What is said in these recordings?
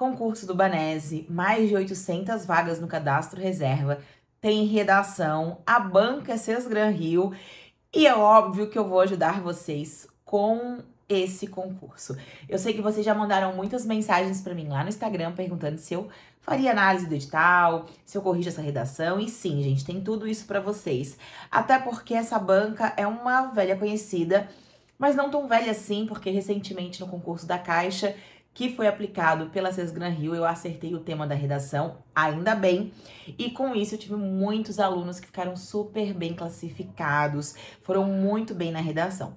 Concurso do Banese, mais de 800 vagas no cadastro reserva, tem redação, a banca é Sesgran Rio e é óbvio que eu vou ajudar vocês com esse concurso. Eu sei que vocês já mandaram muitas mensagens para mim lá no Instagram perguntando se eu faria análise do edital, se eu corrijo essa redação, e sim, gente, tem tudo isso para vocês. Até porque essa banca é uma velha conhecida, mas não tão velha assim, porque recentemente no concurso da Caixa, que foi aplicado pela Sesgran Rio, eu acertei o tema da redação, ainda bem, e com isso eu tive muitos alunos que ficaram super bem classificados, foram muito bem na redação.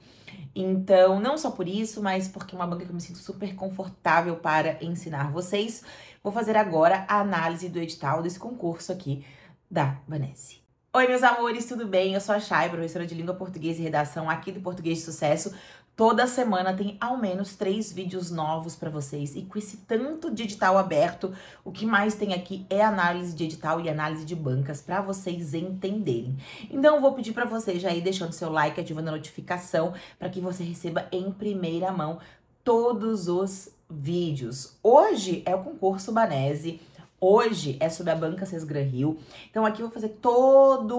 Então, não só por isso, mas porque é uma banca que eu me sinto super confortável para ensinar vocês, vou fazer agora a análise do edital desse concurso aqui da Banese. Oi, meus amores, tudo bem? Eu sou a Chay, professora de Língua Portuguesa e Redação aqui do Português de Sucesso. Toda semana tem ao menos 3 vídeos novos para vocês. E com esse tanto de edital aberto, o que mais tem aqui é análise de edital e análise de bancas para vocês entenderem. Então eu vou pedir para você já ir deixando seu like, ativando a notificação para que você receba em primeira mão todos os vídeos. Hoje é o concurso Banese. Hoje é sobre a banca Sesgran Rio, então aqui eu vou fazer toda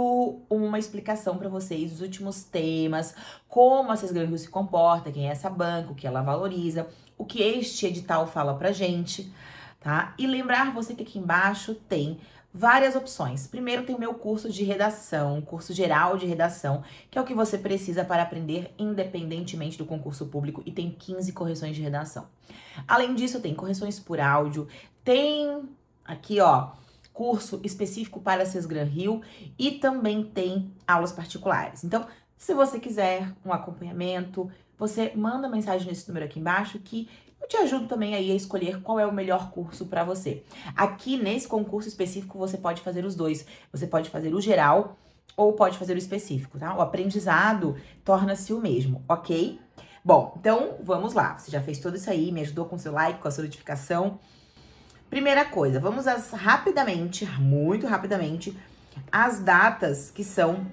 uma explicação para vocês dos últimos temas, como a Sesgran Rio se comporta, quem é essa banca, o que ela valoriza, o que este edital fala pra gente, tá? E lembrar você que aqui embaixo tem várias opções. Primeiro tem o meu curso de redação, curso geral de redação, que é o que você precisa para aprender independentemente do concurso público e tem 15 correções de redação. Além disso, tem correções por áudio, tem aqui, ó, curso específico para a Sesgran Rio e também tem aulas particulares. Então, se você quiser um acompanhamento, você manda mensagem nesse número aqui embaixo que eu te ajudo também aí a escolher qual é o melhor curso para você. Aqui, nesse concurso específico, você pode fazer os dois. Você pode fazer o geral ou pode fazer o específico, tá? O aprendizado torna-se o mesmo, ok? Bom, então, vamos lá. Você já fez tudo isso aí, me ajudou com seu like, com a sua notificação. Primeira coisa, vamos rapidamente, muito rapidamente, as datas que são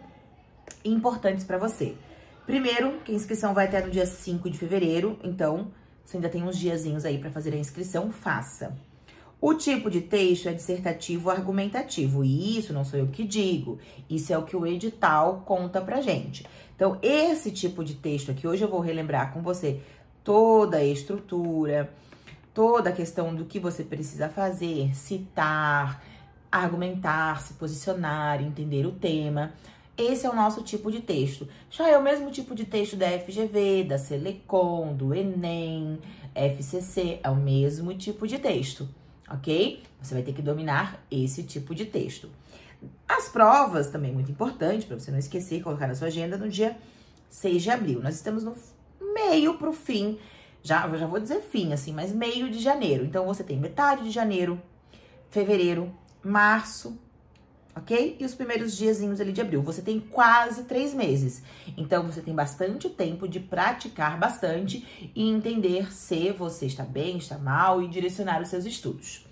importantes para você. Primeiro, que a inscrição vai até no dia 5 de fevereiro, então você ainda tem uns diazinhos aí para fazer a inscrição, faça. O tipo de texto é dissertativo ou argumentativo, e isso não sou eu que digo, isso é o que o edital conta pra gente. Então, esse tipo de texto aqui, hoje eu vou relembrar com você toda a estrutura, toda a questão do que você precisa fazer, citar, argumentar, se posicionar, entender o tema. Esse é o nosso tipo de texto. Já é o mesmo tipo de texto da FGV, da Selecon, do Enem, FCC, é o mesmo tipo de texto, ok? Você vai ter que dominar esse tipo de texto. As provas, também muito importante, para você não esquecer, colocar na sua agenda no dia 6 de abril. Nós estamos no meio pro fim, já vou dizer fim, assim, mas meio de janeiro. Então, você tem metade de janeiro, fevereiro, março, ok? E os primeiros diazinhos ali de abril. Você tem quase 3 meses. Então, você tem bastante tempo de praticar bastante e entender se você está bem, está mal e direcionar os seus estudos.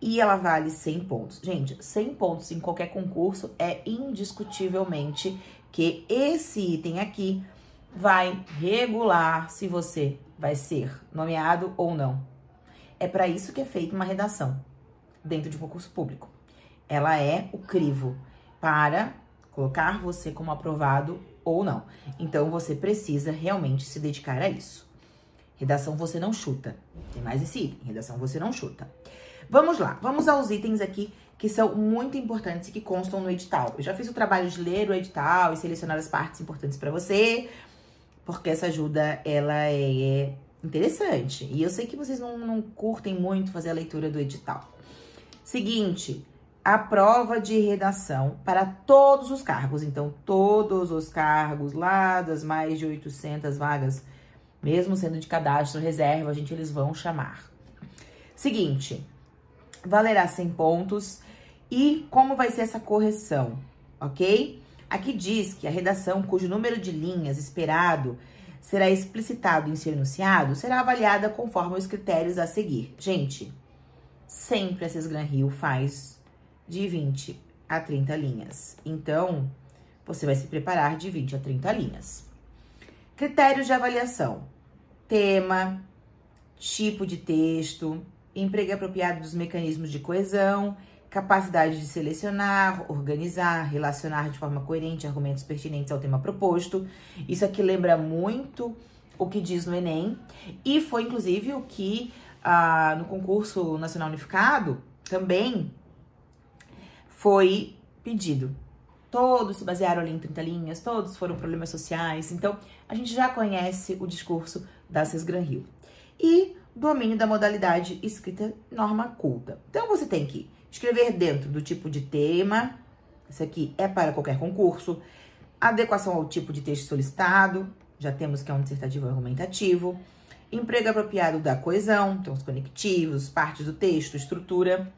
E ela vale 100 pontos. Gente, 100 pontos em qualquer concurso é indiscutivelmente que esse item aqui vai regular se você vai ser nomeado ou não. É para isso que é feita uma redação dentro de um concurso público. Ela é o crivo para colocar você como aprovado ou não. Então, você precisa realmente se dedicar a isso. Redação você não chuta. Tem mais esse item. Redação você não chuta. Vamos lá. Vamos aos itens aqui que são muito importantes e que constam no edital. Eu já fiz o trabalho de ler o edital e selecionar as partes importantes para você, porque essa ajuda, ela é interessante. E eu sei que vocês não curtem muito fazer a leitura do edital. Seguinte, a prova de redação para todos os cargos. Então, todos os cargos lá das mais de 800 vagas, mesmo sendo de cadastro reserva, gente, eles vão chamar. Seguinte, valerá 100 pontos. E como vai ser essa correção, ok? Aqui diz que a redação cujo número de linhas esperado será explicitado em seu enunciado será avaliada conforme os critérios a seguir. Gente, sempre a Sesgran Rio faz de 20 a 30 linhas. Então, você vai se preparar de 20 a 30 linhas. Critérios de avaliação. Tema, tipo de texto, emprego apropriado dos mecanismos de coesão, capacidade de selecionar, organizar, relacionar de forma coerente argumentos pertinentes ao tema proposto. Isso aqui lembra muito o que diz no Enem, e foi inclusive o que no concurso nacional unificado também foi pedido. Todos se basearam ali em 30 linhas, todos foram problemas sociais, então a gente já conhece o discurso da Cesgran-Hill. E domínio da modalidade escrita norma culta. Então você tem que escrever dentro do tipo de tema, isso aqui é para qualquer concurso, adequação ao tipo de texto solicitado, já temos que é um dissertativo argumentativo, emprego apropriado da coesão, então os conectivos, partes do texto, estrutura,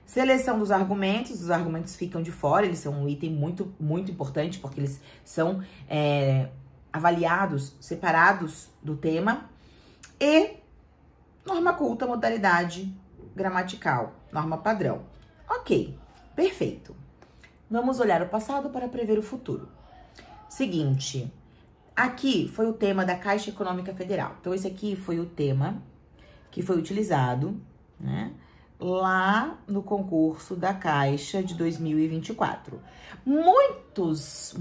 seleção dos argumentos, os argumentos ficam de fora, eles são um item muito, muito importante, porque eles são avaliados, separados do tema, e norma culta, modalidade gramatical, norma padrão. Ok, perfeito. Vamos olhar o passado para prever o futuro. Seguinte, aqui foi o tema da Caixa Econômica Federal. Então, esse aqui foi o tema que foi utilizado, né, lá no concurso da Caixa de 2024. Muitos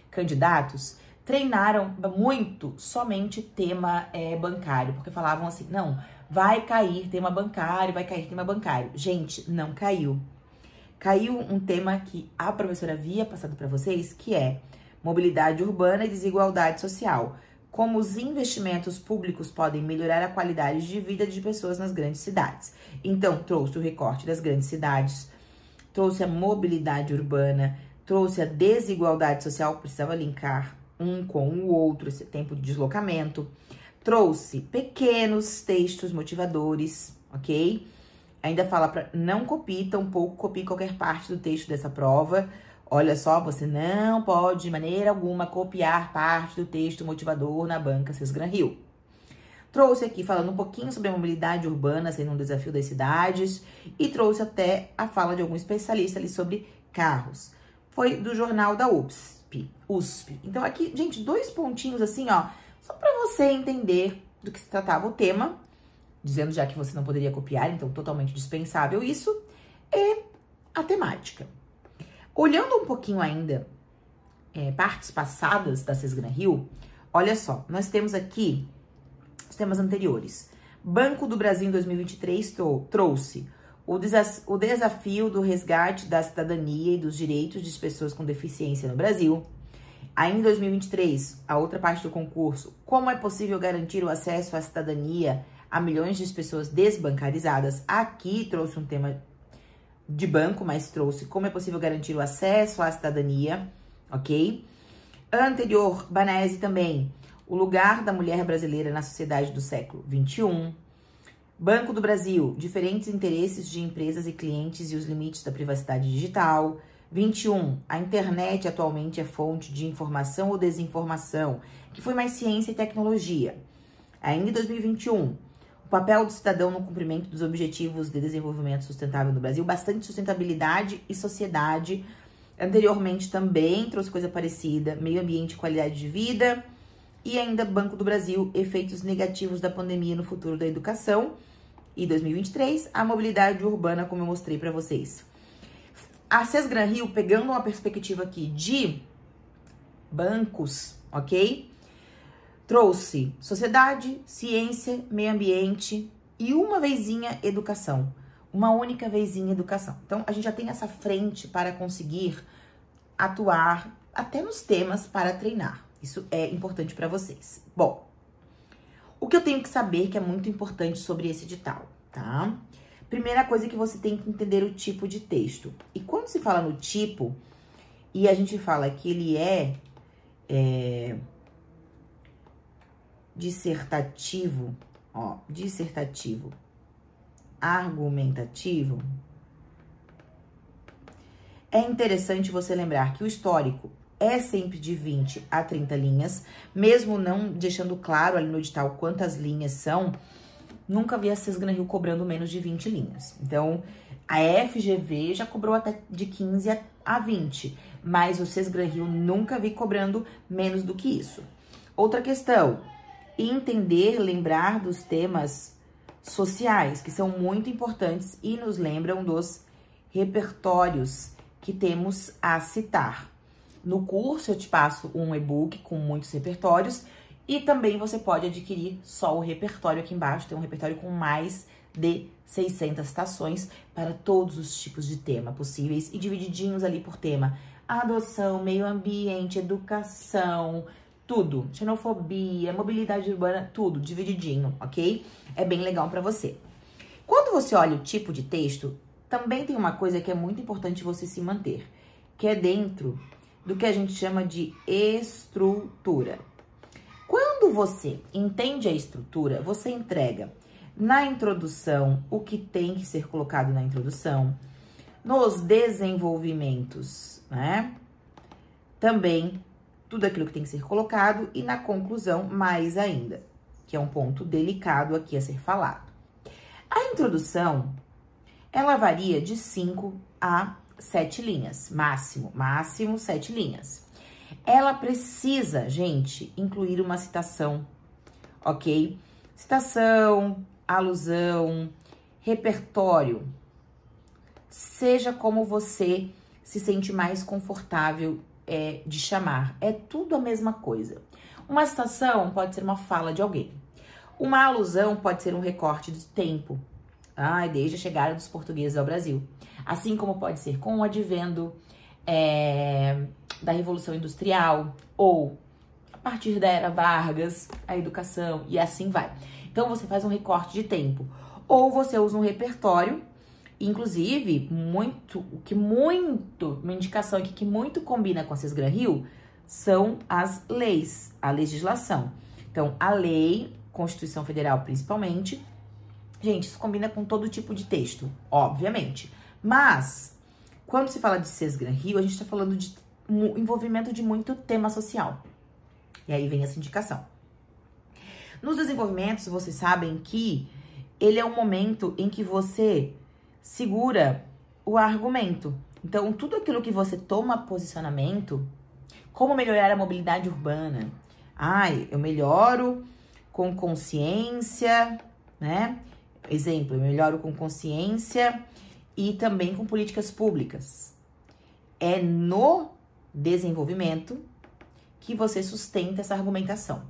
candidatos treinaram muito somente tema bancário, porque falavam assim, não, vai cair tema bancário, vai cair tema bancário. Gente, não caiu. Caiu um tema que a professora havia passado para vocês, que é mobilidade urbana e desigualdade social. Como os investimentos públicos podem melhorar a qualidade de vida de pessoas nas grandes cidades. Então, trouxe o recorte das grandes cidades, trouxe a mobilidade urbana, trouxe a desigualdade social, precisava linkar um com o outro, esse tempo de deslocamento. Trouxe pequenos textos motivadores, ok? Ainda fala para não copie, tampouco copie qualquer parte do texto dessa prova. Olha só, você não pode de maneira alguma copiar parte do texto motivador na banca Cesgran-Hill. Trouxe aqui falando um pouquinho sobre a mobilidade urbana sendo um desafio das cidades e trouxe até a fala de algum especialista ali sobre carros. Foi do jornal da USP. Então aqui, gente, 2 pontinhos assim, ó, só para você entender do que se tratava o tema, dizendo já que você não poderia copiar, então totalmente dispensável isso, e a temática. Olhando um pouquinho ainda partes passadas da Cesgran-Hill, olha só, nós temos aqui os temas anteriores. Banco do Brasil em 2023 trouxe o desafio do resgate da cidadania e dos direitos de pessoas com deficiência no Brasil. Aí em 2023, a outra parte do concurso, como é possível garantir o acesso à cidadania a milhões de pessoas desbancarizadas? Aqui trouxe um tema de banco, mas trouxe como é possível garantir o acesso à cidadania, ok? Anterior, Banese também, o lugar da mulher brasileira na sociedade do século XXI. Banco do Brasil, diferentes interesses de empresas e clientes e os limites da privacidade digital. 21, a internet atualmente é fonte de informação ou desinformação, que foi mais ciência e tecnologia. Ainda em 2021, o papel do cidadão no cumprimento dos objetivos de desenvolvimento sustentável no Brasil, bastante sustentabilidade e sociedade. Anteriormente também trouxe coisa parecida, meio ambiente e qualidade de vida. E ainda Banco do Brasil, efeitos negativos da pandemia no futuro da educação. E 2023, a mobilidade urbana, como eu mostrei para vocês. A Cesgran-Hill, pegando uma perspectiva aqui de bancos, ok? Trouxe sociedade, ciência, meio ambiente e uma vezinha educação. Uma única vezinha educação. Então, a gente já tem essa frente para conseguir atuar até nos temas para treinar. Isso é importante para vocês. Bom, o que eu tenho que saber que é muito importante sobre esse edital, tá? Primeira coisa que você tem que entender o tipo de texto. E quando se fala no tipo, e a gente fala que ele é dissertativo, ó, dissertativo, argumentativo, é interessante você lembrar que o histórico é sempre de 20 a 30 linhas, mesmo não deixando claro ali no edital quantas linhas são, nunca vi a Cesgran-Hill cobrando menos de 20 linhas. Então, a FGV já cobrou até de 15 a 20, mas o Cesgran-Hill nunca vi cobrando menos do que isso. Outra questão, entender, lembrar dos temas sociais, que são muito importantes e nos lembram dos repertórios que temos a citar. No curso eu te passo um e-book com muitos repertórios e também você pode adquirir só o repertório aqui embaixo. Tem um repertório com mais de 600 citações para todos os tipos de tema possíveis e divididinhos ali por tema. Adoção, meio ambiente, educação, tudo. Xenofobia, mobilidade urbana, tudo divididinho, ok? É bem legal para você. Quando você olha o tipo de texto, também tem uma coisa que é muito importante você se manter, que é dentro do que a gente chama de estrutura. Quando você entende a estrutura, você entrega na introdução o que tem que ser colocado na introdução, nos desenvolvimentos, né? Também tudo aquilo que tem que ser colocado e na conclusão mais ainda, que é um ponto delicado aqui a ser falado. A introdução, ela varia de 5 a 7 linhas, máximo 7 linhas. Ela precisa, gente, incluir uma citação, ok? Citação, alusão, repertório, seja como você se sente mais confortável de chamar. É tudo a mesma coisa. Uma citação pode ser uma fala de alguém. Uma alusão pode ser um recorte de tempo. Desde a chegada dos portugueses ao Brasil. Assim como pode ser com o advento da Revolução Industrial ou a partir da Era Vargas, a educação e assim vai. Então você faz um recorte de tempo. Ou você usa um repertório, inclusive, uma indicação aqui que muito combina com a Sesgran-Rio são as leis, a legislação. Então, a lei, Constituição Federal principalmente. Gente, isso combina com todo tipo de texto, obviamente. Mas, quando se fala de Sesgran-Rio, a gente está falando de envolvimento de muito tema social. E aí vem essa indicação. Nos desenvolvimentos, vocês sabem que ele é um momento em que você segura o argumento. Então, tudo aquilo que você toma posicionamento, como melhorar a mobilidade urbana. Eu melhoro com consciência, né? Exemplo, eu melhoro com consciência e também com políticas públicas. É no desenvolvimento que você sustenta essa argumentação.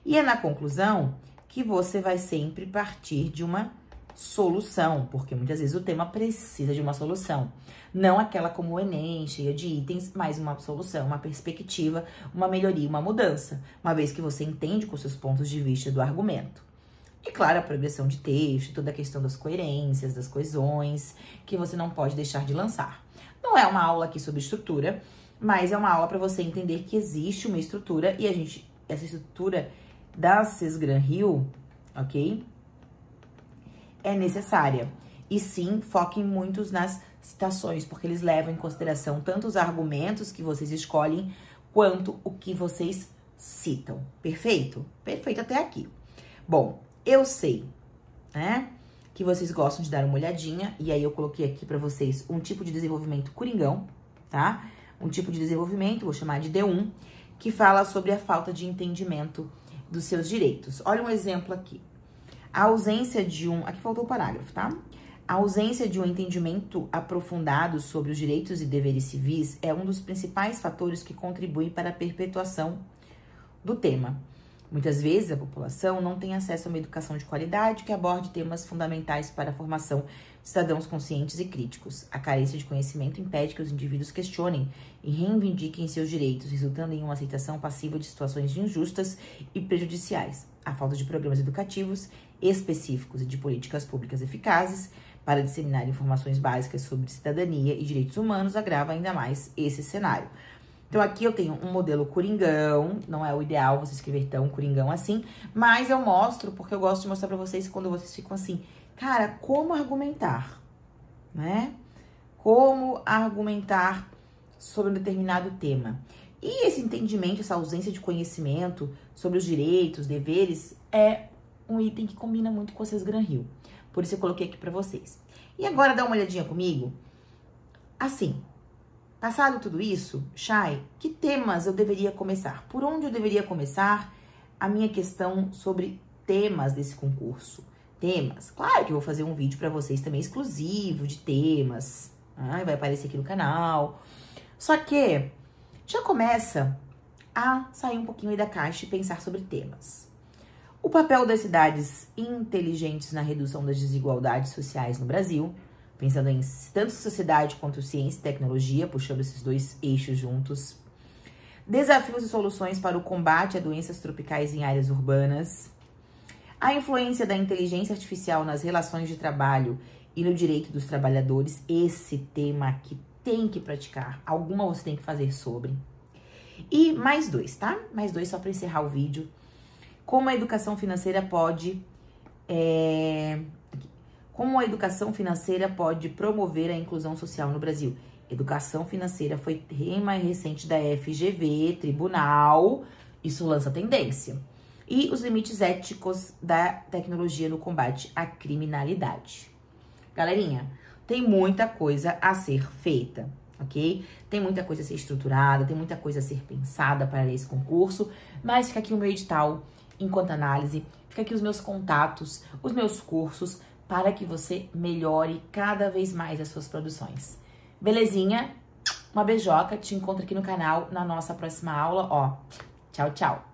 E é na conclusão que você vai sempre partir de uma solução, porque muitas vezes o tema precisa de uma solução. Não aquela como o Enem, cheia de itens, mas uma solução, uma perspectiva, uma melhoria, uma mudança, uma vez que você entende com seus pontos de vista do argumento. E claro, a progressão de texto, toda a questão das coerências, das coesões, que você não pode deixar de lançar. Não é uma aula aqui sobre estrutura, mas é uma aula para você entender que existe uma estrutura e essa estrutura da Sesgran-Rio, ok? É necessária. E sim, foquem muito nas citações, porque eles levam em consideração tanto os argumentos que vocês escolhem, quanto o que vocês citam. Perfeito? Perfeito até aqui. Bom, eu sei, né, que vocês gostam de dar uma olhadinha, e aí eu coloquei aqui pra vocês um tipo de desenvolvimento coringão, tá? Um tipo de desenvolvimento, vou chamar de D1, que fala sobre a falta de entendimento dos seus direitos. Olha um exemplo aqui. A ausência de aqui faltou o parágrafo, tá? A ausência de um entendimento aprofundado sobre os direitos e deveres civis é um dos principais fatores que contribuem para a perpetuação do tema. Muitas vezes a população não tem acesso a uma educação de qualidade que aborde temas fundamentais para a formação de cidadãos conscientes e críticos. A carência de conhecimento impede que os indivíduos questionem e reivindiquem seus direitos, resultando em uma aceitação passiva de situações injustas e prejudiciais. A falta de programas educativos específicos e de políticas públicas eficazes para disseminar informações básicas sobre cidadania e direitos humanos agrava ainda mais esse cenário. Então, aqui eu tenho um modelo coringão, não é o ideal você escrever tão coringão assim, mas eu mostro porque eu gosto de mostrar pra vocês quando vocês ficam assim, cara, como argumentar, né? Como argumentar sobre um determinado tema. E esse entendimento, essa ausência de conhecimento sobre os direitos, deveres, é um item que combina muito com a Sesgran-Rio. Por isso eu coloquei aqui pra vocês. E agora dá uma olhadinha comigo. Assim, passado tudo isso, Chay, que temas eu deveria começar? Por onde eu deveria começar a minha questão sobre temas desse concurso? temas. Claro que eu vou fazer um vídeo para vocês também exclusivo de temas. Vai aparecer aqui no canal. Só que já começa a sair um pouquinho aí da caixa e pensar sobre temas. O papel das cidades inteligentes na redução das desigualdades sociais no Brasil, pensando em tanto sociedade quanto ciência e tecnologia, puxando esses dois eixos juntos. Desafios e soluções para o combate a doenças tropicais em áreas urbanas. A influência da inteligência artificial nas relações de trabalho e no direito dos trabalhadores. Esse tema aqui tem que praticar. Alguma você tem que fazer sobre. E mais dois, tá? Mais dois só para encerrar o vídeo. Como a educação financeira pode promover a inclusão social no Brasil? Educação financeira foi tema recente da FGV, tribunal, isso lança tendência. E os limites éticos da tecnologia no combate à criminalidade. Galerinha, tem muita coisa a ser feita, ok? Tem muita coisa a ser estruturada, tem muita coisa a ser pensada para esse concurso, mas fica aqui o meu edital enquanto análise, fica aqui os meus contatos, os meus cursos, para que você melhore cada vez mais as suas produções. Belezinha? Uma beijoca, te encontro aqui no canal na nossa próxima aula, ó. Tchau, tchau!